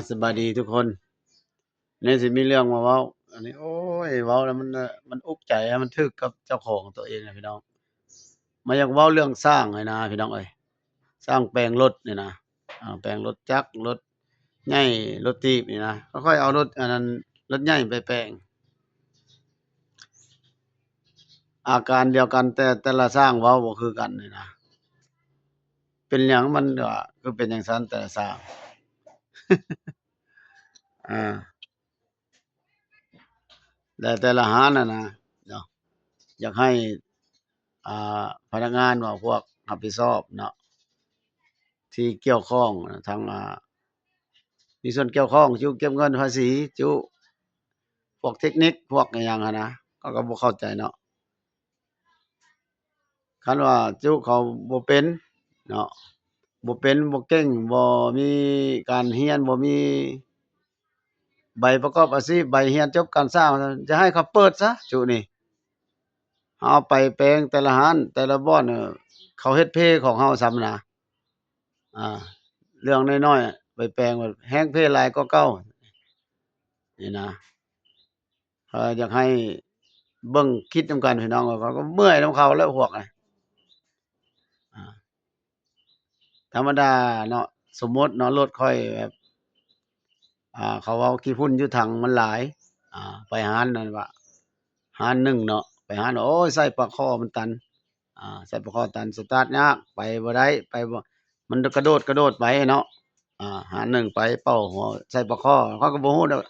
สบายดีทุกคนนี่สิมีเรื่องมาเว้าอันนี้โอ้ยเว้าแล้วมันอุกใจอะมันถึกกับเจ้าของตัวเองอะพี่น้องมันอยากเว้าเรื่องสร้างนี่นะพี่น้องเอ้ยสร้างแปลงรถนี่นะแปลงรถจักรรถใหญ่รถถีบนี่นะค่อยๆเอารถอันนั้นรถใหญ่ไปแปลงอาการเดียวกันแต่ละสร้างเว้าบ่คือกันนี่นะเป็นหยังมันก็คือเป็นจังซั้นแต่ละสร้างอาแต่ละหานน่ะนะเนาะอยากให้พนักงานว่าพวกรับผิดชอบเนาะ ที่เกี่ยวข้องทางมีส่วนเกี่ยวข้องจุเก็บเงินภาษีจุพวกเทคนิคพวกอิหยังอะนะเขาก็บ่เข้าใจเนาะคันว่าจุเขาบ่เป็นเนาะบ่เป็นบ่เก่งบ่มีการเรียนบ่มีใบประกอบอาชีพใบเรียนจบการสร้างจะให้เขาเปิดซะจุนี่เอาไปแปลงแต่ละร้านแต่ละบ่อนเขาเฮ็ดเพของเฮาซ้ำนะอาเรื่องน้อยๆไปแปลงแบบแฮงเพหลายกว่าเก่านี่นะ อยากให้เบิ่งคิดนำกันพี่น้องว่าเขาก็เมื่อยนำเขาแล้วพวกอะอาธรรมดาเนาะสมมุติเนาะรถค่อยแบบเขาเอาขี้ฝุ่นอยู่ถังมันหลายไปหานั่นว่าหาหนึ่งเนาะไปหาโอ๊ยใส่ปลั๊กคอมันตันใส่ปลั๊กคอตันสตาร์ตยากไปบ่ได้ไปบ่มันกระโดดไปเนาะหาหนึ่งไปเป้าหัวใส่ปลั๊กคอเขาก็บ่ฮู้ดอก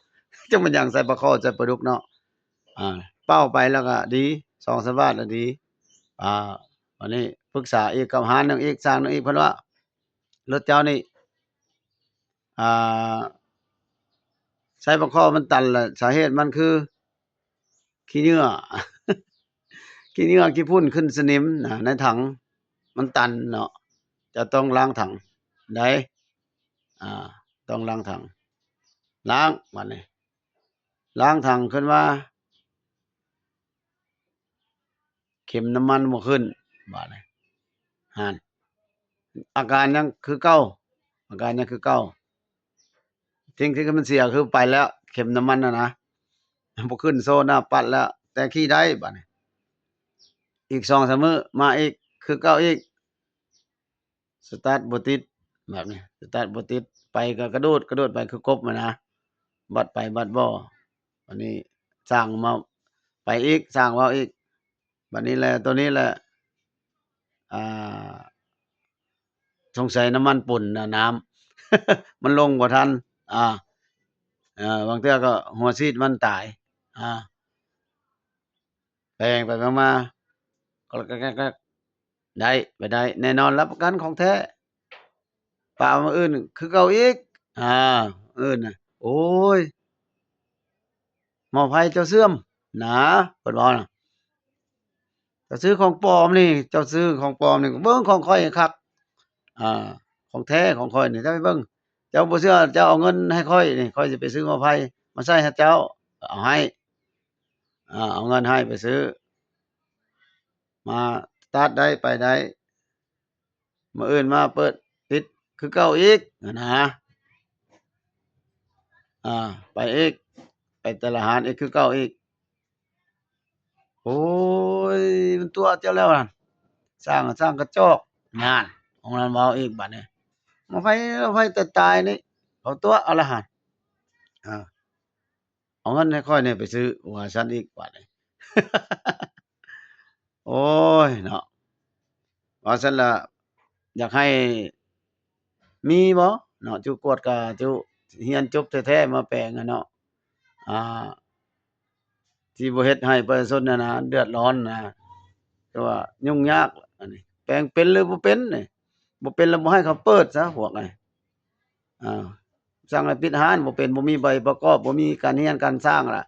จักมันหยังใส่ปลั๊กคอใส่ปลาดุกเนาะเป้าไปแล้วก็ดี2-3บาทแล้วดี อ่าวันนี้ปรึกษาอีกกับหาหนึ่งอีกสร้างหนึ่งอีกเพิ่นว่ารถเจ้านี่อ่าใช้ปลั๊กคอมันตันแหละสาเหตุมันคือขี้เหงื่อขี้เหงื่อขี้ฝุ่นขึ้นสนิมในถังมันตันเนาะจะต้องล้างถังได้อ่าต้องล้างถังล้างบัดนี้ล้างถังขึ้นมาเข็มน้ำมันบ่ขึ้นบาดนี้หั้นอาการยังคือเก่าอาการยังคือเก่าสิ่งที่มันเสียคือไปแล้วเข็มน้ำมันน่ะนะ บ่ขึ้นโซน่าปัดแล้วแต่ขี่ได้บัดนี้อีก2-3มื้อมาอีกคือเก่าอีกสตาร์ตบ่ติดแบบนี้สตาร์ตบ่ติดไปก็กระโดดไปคือกบอะนะบัดไปบัดบ่วันนี้สร้างมาไปอีกสร้างเว้าอีกบัดนี้แหละตัวนี้แหละอ่าสงสัยน้ำมันปุ่นน่ะน้ำมันลงบ่ทันอาบางเทื่อก็หัวฉีดมันตายอาแปลงไปมาๆก็ได้ไปได้แน่นอนรับประกันของแท้ปะมื้ออื่นคือเก่าอีกอามื้ออื่นน่ะโอ๊ยหม้อไฟเจ้าเสื่อมนะเพิ่นเว้าน่ะเจ้าซื้อของปลอมนี่เจ้าซื้อของปลอมนี่เบิ่งของข้อยให้คักอาของแท้ของข้อยนี่เจ้าไปเบิ่งเจ้าบ่เชื่อเจ้าเอาเงินให้ข้อยนี่ข้อยสิไปซื้อหม้อไฟมาใส่ให้เจ้าเอาให้เอาเงินให้ไปซื้อมาสตาร์ตได้ไปได้มื้ออื่นมาเปิดติดคือเก่าอีกอะนะ ไปอีกไปแต่ละหารอีกคือเก่าอีกโอ้ยมันตัวเจ้าแล้วนั่นสร้างก็สร้างกระจอกนั่นของนั้นเว้าอีกบัดนี้มาไผแต่ตายนี่เอาตัวเอาละหั่นอาเอาเงินให้ข้อยนี่ไปซื้อว่าซั่นอีกบัดนี้โอ๊ยเนาะว่าซั่นแล้วอยากให้มีบ่เนาะจุกวดก็จุเรียนจบแท้ๆมาแปลงอะเนาะอ่าที่บ่เฮ็ดให้ประชาชนน่ะนะเดือดร้อนนะ แต่ว่ายุ่งยากอันนี้แปลงเป็นหรือบ่เป็นนี่บ่เป็นแล้วบ่ให้เขาเปิดซะพวกนี้อาสั่งให้ปิดร้านบ่เป็นบ่มีใบประกอบบ่มีการเรียนการสร้างล่ะ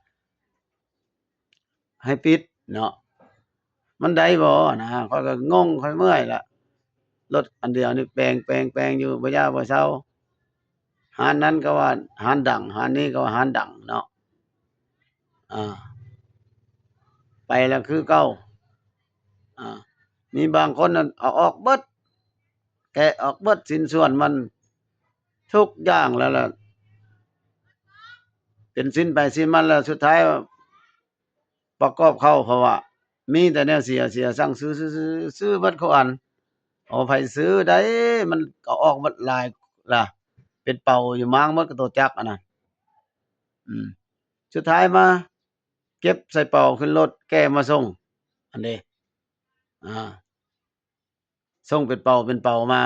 ให้ปิดเนาะมันได้บ่นะข้อยก็งงข้อยเมื่อยล่ะรถอันเดียวนี่แปลงอยู่บ่ยาวบ่เซาร้านนั้นก็ว่าร้านดังร้านนี้ก็ว่าร้านดังเนาะอาไปแล้วคือเก่าอามีบางคนนั่นเอาออกเบิดแกะออกเบิดชิ้นส่วนมันทุกอย่างแล้วล่ะ เป็นสิ้นไปสิ้นมันแล้วสุดท้ายประกอบเข้าเพราะว่ามีแต่แนวเสียสั่งซื้อเบิดเขาอันเอาไผซื้อได้มันก็ออกเบิดหลายล่ะเป็นเป่าอยู่มางหมดก็ตัวจักอันนั้นอืมสุดท้ายมาเก็บใส่เป่าขึ้นรถแก้มาส่งอันนี้อาส่งเป็นเป่ามา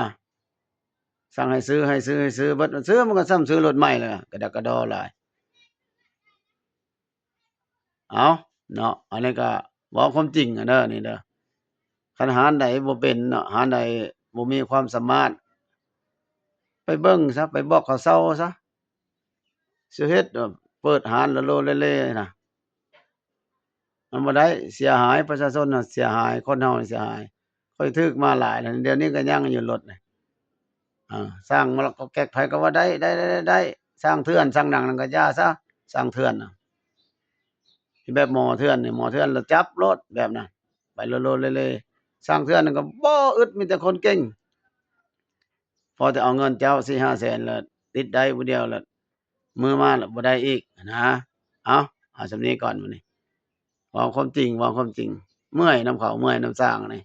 สั่งให้ซื้อเบิดซื้อมันก็ซ้ำซื้อรถใหม่แล้วกระดักกระดอหลายเอาเนาะอันนี้ก็เว้าความจริงอะเด้อนี่เด้อคันหารใดบ่เป็นเนาะหารใดบ่มีความสามารถไปเบิ่งซะไปบอกเขาเซาซะสิเฮ็ดเปิดร้านละโลเลเล่น่ะมันบ่ได้เสียหายประชาชนน่ะเสียหายคนเฮานี่เสียหายข้อยถูกมาหลายแล้วเดี๋ยวนี้ก็ยังอยู่รถนี่สร้างมาแล้วก็แก๊กไผก็ว่าได้สร้างเถื่อนสร้างหนังนั่นก็อย่าซะสร้างเถื่อนน่ะที่แบบหมอเถื่อนนี่หมอเถื่อนแล้วจับโลดแบบนั้นไปโลเลเล่สร้างเถื่อนนั่นก็บ่อึดมีแต่คนเก่งพอแต่เอาเงินเจ้า4-5แสนแล้วติดได้ผู้เดียวแล้วมือมาแล้วบ่ได้อีกนะเอาเอาส่ำนี้ก่อนมื้อนี้เว้าความจริงเมื่อยนำเขาเมื่อยนำสร้างนี่